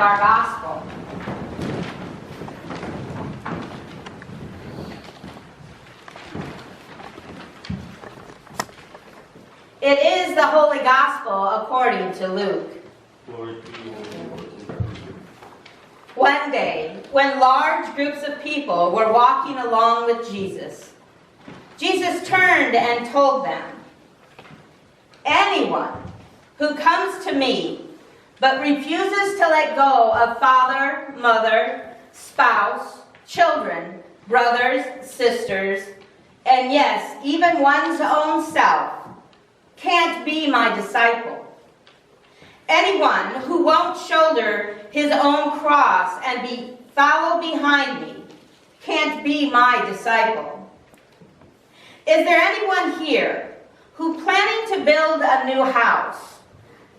our gospel. It is the Holy Gospel according to Luke. One day, when large groups of people were walking along with Jesus, Jesus turned and told them, "Anyone who comes to me but refuses to let go of father, mother, spouse, children, brothers, sisters, and yes, even one's own self, can't be my disciple. Anyone who won't shoulder his own cross and follow behind me can't be my disciple." Is there anyone here who, planning to build a new house,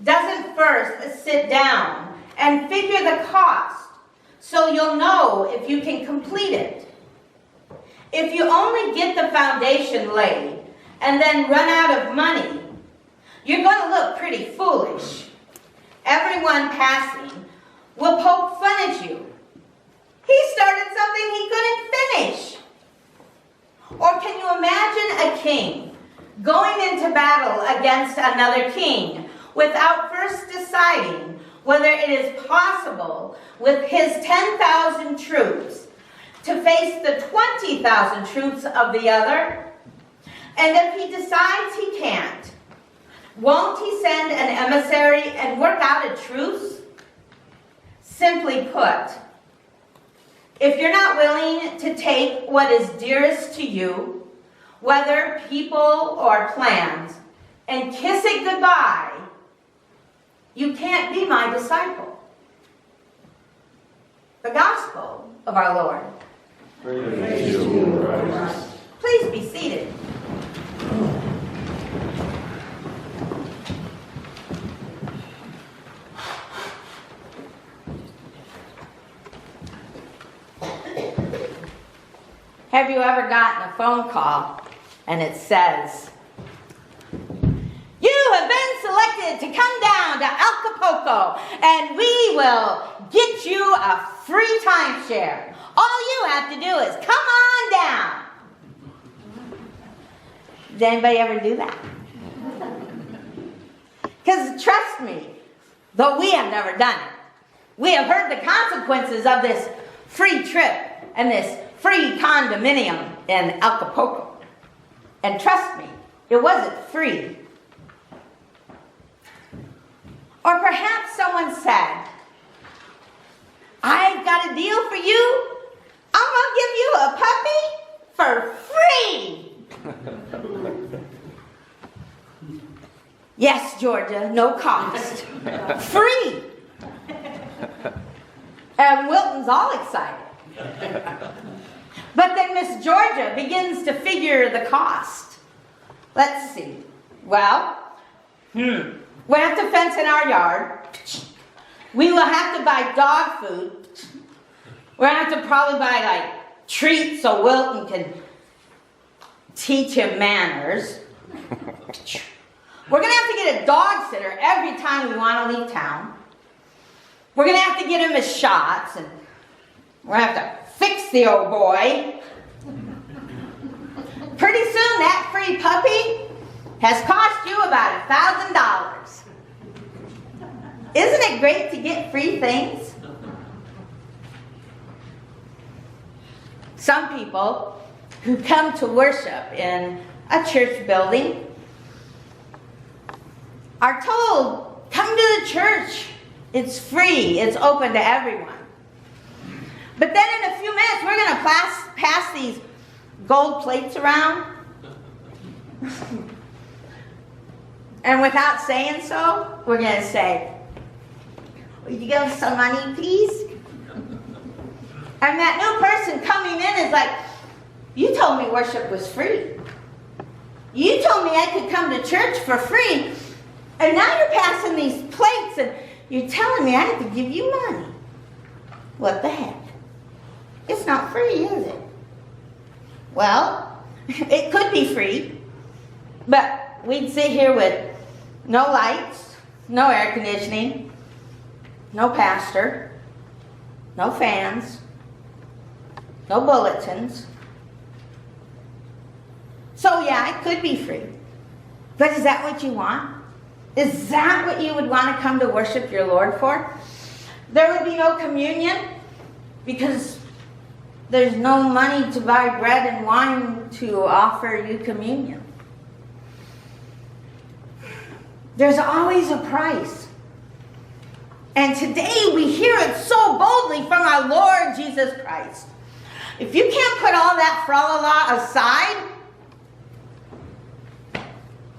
doesn't first sit down and figure the cost so you'll know if you can complete it? If you only get the foundation laid and then run out of money, you're going to look pretty foolish. Everyone passing will poke fun at you. He started something he couldn't finish. Or can you imagine a king going into battle against another king without first deciding whether it is possible with his 10,000 troops to face the 20,000 troops of the other? And if he decides he can't, won't he send an emissary and work out a truce? Simply put, if you're not willing to take what is dearest to you, whether people or plans, and kiss it goodbye, you can't be my disciple. The Gospel of our Lord. Praise you, Christ. Please be seated. Have you ever gotten a phone call and it says, "You have been selected to come down to Acapulco and we will get you a free timeshare. All you have to do is come on down." Did anybody ever do that? Because trust me, though we have never done it, we have heard the consequences of this free trip and this free condominium in Acapulco. And trust me, it wasn't free. Or perhaps someone said, "I've got a deal for you. I'm going to give you a puppy for free." Yes, Georgia, no cost. Free. And Wilton's all excited. But then Miss Georgia begins to figure the cost. Let's see. Well, we have to fence in our yard. We will have to buy dog food. We're going to have to probably buy treats so Wilton can teach him manners. We're going to have to get a dog sitter every time we want to leave town. We're going to have to get him his shots, and we're going to have to fix the old boy. Pretty soon that free puppy has cost you about $1,000. Isn't it great to get free things? Some people who come to worship in a church building are told, "Come to the church. It's free. It's open to everyone." But then in a few minutes, we're going to pass these gold plates around. And without saying so, we're going to say, "Would you give us some money, please?" And that new person coming in is like, "You told me worship was free. You told me I could come to church for free. And now you're passing these plates and you're telling me I have to give you money. What the heck? It's not free, is it?" Well, it could be free, but we'd sit here with no lights, no air conditioning, no pastor, no fans, no bulletins. So yeah, it could be free. But is that what you want? Is that what you would want to come to worship your Lord for? There would be no communion because there's no money to buy bread and wine to offer you communion. There's always a price. And today we hear it so boldly from our Lord Jesus Christ. If you can't put all that fra-la-la aside,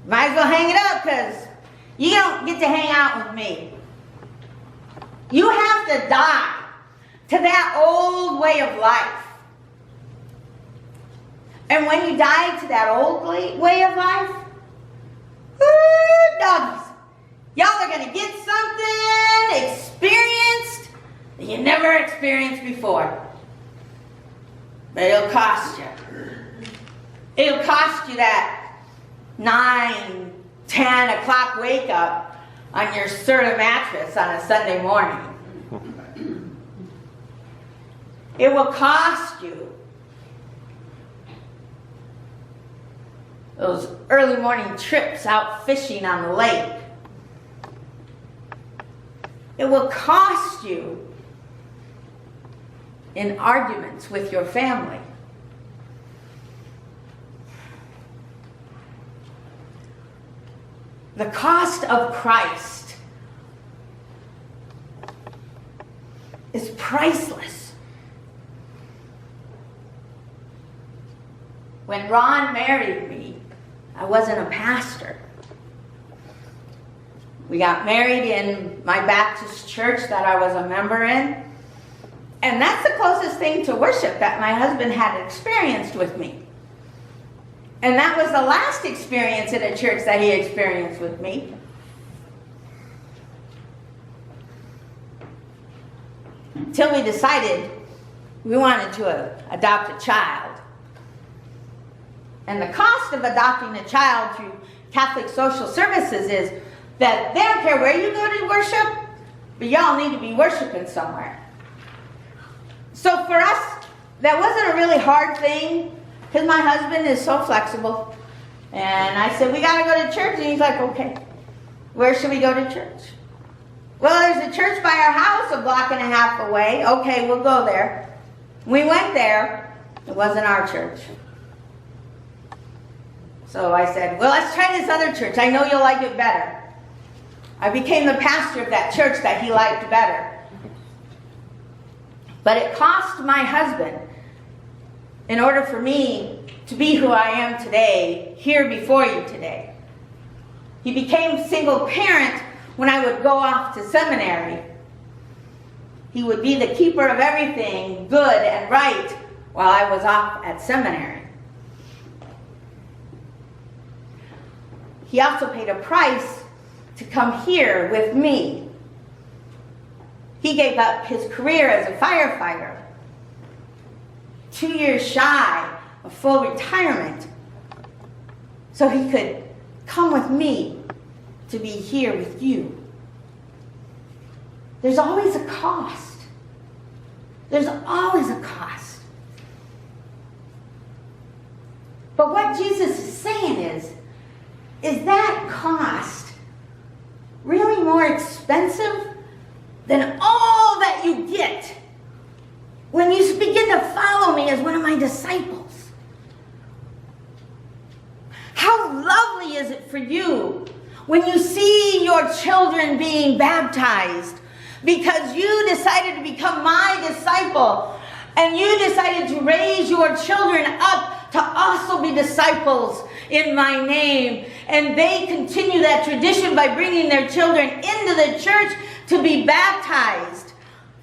might as well hang it up because you don't get to hang out with me. You have to die to that old way of life. And when you die to that old way of life, doggies, y'all are going to get something experienced that you never experienced before. But it'll cost you. It'll cost you that 9, 10 o'clock wake up on your Serta mattress on a Sunday morning. It will cost you those early morning trips out fishing on the lake. It will cost you in arguments with your family. The cost of Christ is priceless. When Ron married me, I wasn't a pastor. We got married in my Baptist church that I was a member in. And that's the closest thing to worship that my husband had experienced with me. And that was the last experience in a church that he experienced with me. Till we decided we wanted to adopt a child. And the cost of adopting a child through Catholic Social Services is that they don't care where you go to worship, but y'all need to be worshiping somewhere. So for us, that wasn't a really hard thing, because my husband is so flexible. And I said, we got to go to church. And he's like, okay, where should we go to church? Well, there's a church by our house a block and a half away. Okay, we'll go there. We went there. It wasn't our church. So I said, well, let's try this other church. I know you'll like it better. I became the pastor of that church that he liked better. But it cost my husband, in order for me to be who I am today, here before you today. He became single parent when I would go off to seminary. He would be the keeper of everything good and right while I was off at seminary. He also paid a price to come here with me. He gave up his career as a firefighter, 2 years shy of full retirement, so he could come with me to be here with you. There's always a cost. There's always a cost. But what Jesus is saying is that cost really more expensive than all that you get when you begin to follow me as one of my disciples? How lovely is it for you when you see your children being baptized because you decided to become my disciple and you decided to raise your children up to also be disciples in my name. And they continue that tradition by bringing their children into the church to be baptized,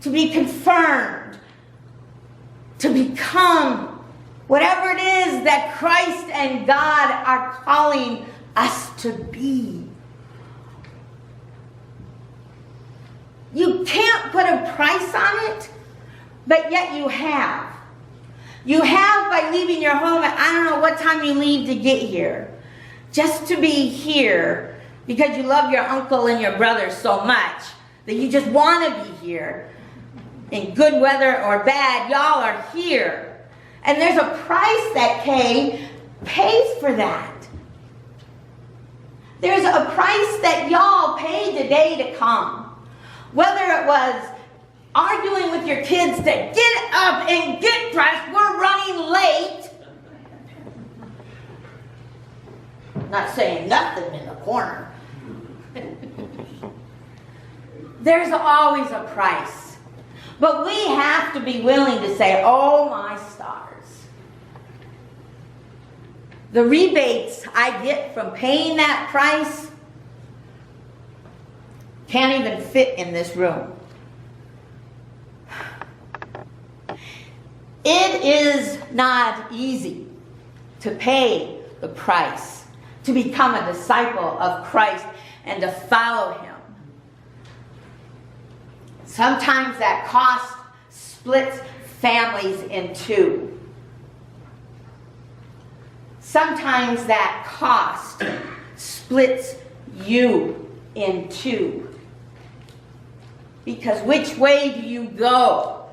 to be confirmed, to become whatever it is that Christ and God are calling us to be. You can't put a price on it, but yet you have. You have by leaving your home at I don't know what time you leave to get here, just to be here because you love your uncle and your brother so much that you just want to be here. In good weather or bad, y'all are here. And there's a price that Kay pays for that. There's a price that y'all paid today to come. Whether it was arguing with your kids to get up and get dressed, we're running late. Not saying nothing in the corner. There's always a price. But we have to be willing to say, oh my stars. The rebates I get from paying that price can't even fit in this room. It is not easy to pay the price, to become a disciple of Christ and to follow Him. Sometimes that cost splits families in two. Sometimes that cost splits you in two. Because which way do you go?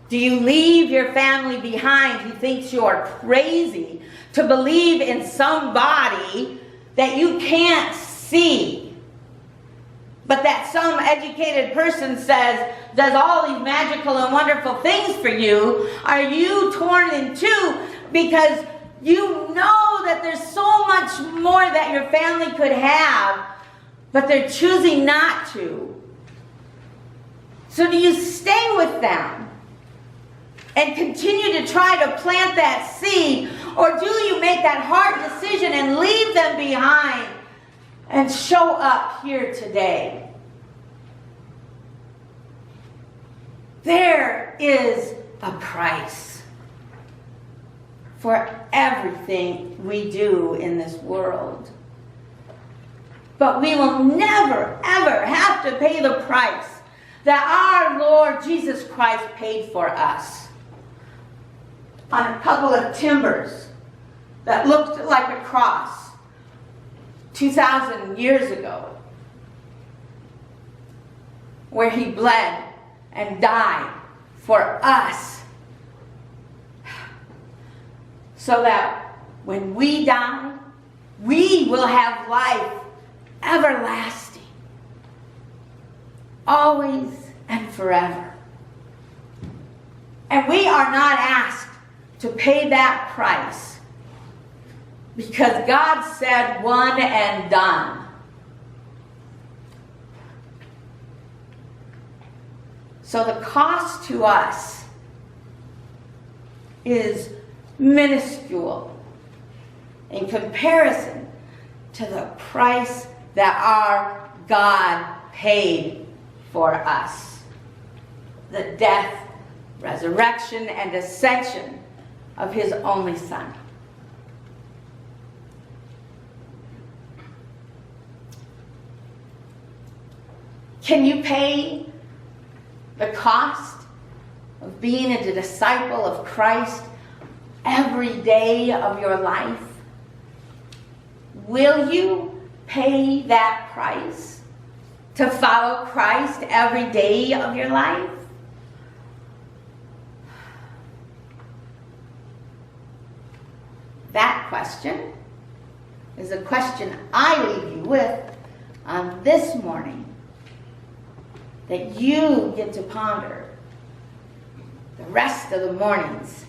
Do you leave your family behind who thinks you're crazy to believe in somebody that you can't see, but that some educated person says does all these magical and wonderful things for you? Are you torn in two because you know that there's so much more that your family could have, but they're choosing not to? So do you stay with them and continue to try to plant that seed, or do you make that hard decision and leave them behind and show up here today? There is a price for everything we do in this world. But we will never, ever have to pay the price that our Lord Jesus Christ paid for us. On a couple of timbers that looked like a cross 2,000 years ago, where He bled and died for us, so that when we die, we will have life everlasting, always and forever. And we are not asked to pay that price because God said one and done. So the cost to us is minuscule in comparison to the price that our God paid for us. The death, resurrection, and ascension of His only Son. Can you pay the cost of being a disciple of Christ every day of your life? Will you pay that price to follow Christ every day of your life? That question is a question I leave you with on this morning, that you get to ponder the rest of the mornings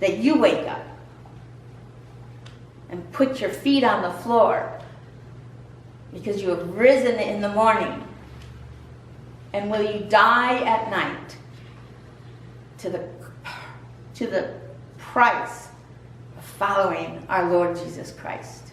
that you wake up and put your feet on the floor because you have risen in the morning. And will you die at night to the price of following our Lord Jesus Christ?